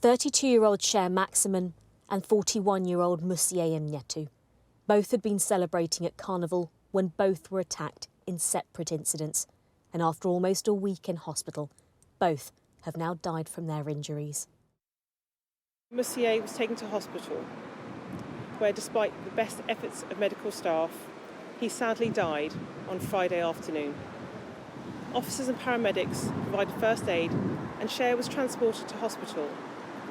32-year-old Cher Maximen and 41-year-old Mussie Imnetu. Both had been celebrating at Carnival when both were attacked in separate incidents, and after almost a week in hospital, both have now died from their injuries. Mussie was taken to hospital, where despite the best efforts of medical staff, he sadly died on Friday afternoon. Officers and paramedics provided first aid, and Cher was transported to hospital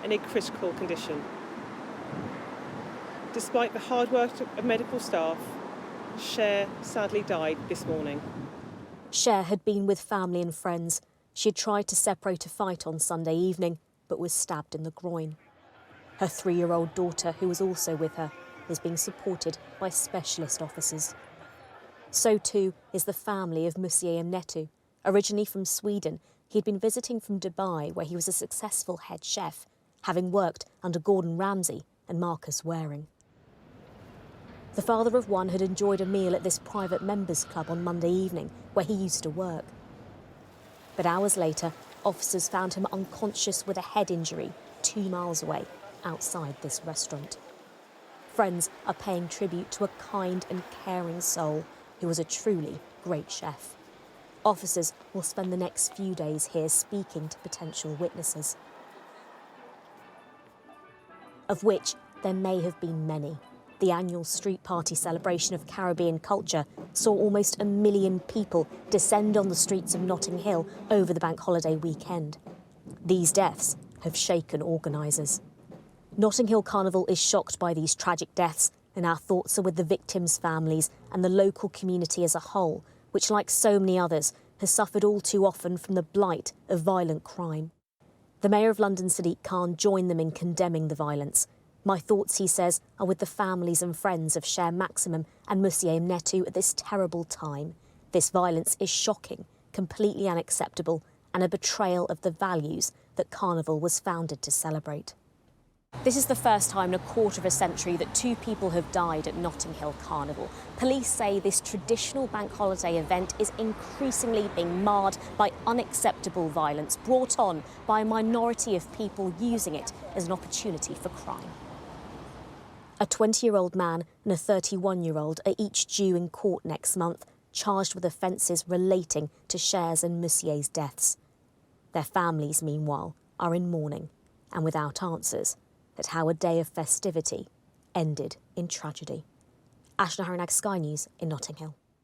in a critical condition. Despite the hard work of medical staff, Cher sadly died this morning. Cher had been with family and friends. She had tried to separate a fight on Sunday evening, but was stabbed in the groin. Her 3-year-old daughter, who was also with her, is being supported by specialist officers. So too is the family of Mussie Imnetu. Originally from Sweden, he'd been visiting from Dubai, where he was a successful head chef, having worked under Gordon Ramsay and Marcus Waring. The father of one had enjoyed a meal at this private members' club on Monday evening, where he used to work. But hours later, officers found him unconscious with a head injury 2 miles away, outside this restaurant. Friends are paying tribute to a kind and caring soul who was a truly great chef. Officers will spend the next few days here speaking to potential witnesses, of which there may have been many. The annual street party celebration of Caribbean culture saw almost 1 million people descend on the streets of Notting Hill over the bank holiday weekend. These deaths have shaken organisers. Notting Hill Carnival is shocked by these tragic deaths, and our thoughts are with the victims' families and the local community as a whole, which, like so many others, has suffered all too often from the blight of violent crime. The Mayor of London, Sadiq Khan, joined them in condemning the violence. My thoughts, he says, are with the families and friends of Cher Maximen and Mussie Imnetu at this terrible time. This violence is shocking, completely unacceptable, and a betrayal of the values that Carnival was founded to celebrate. This is the first time in a quarter of a century that 2 people have died at Notting Hill Carnival. Police say this traditional bank holiday event is increasingly being marred by unacceptable violence brought on by a minority of people using it as an opportunity for crime. A 20-year-old man and a 31-year-old are each due in court next month, charged with offences relating to Cher's and Mussie's deaths. Their families, meanwhile, are in mourning and without answers at how a day of festivity ended in tragedy. Ashna Haranag, Sky News in Notting Hill.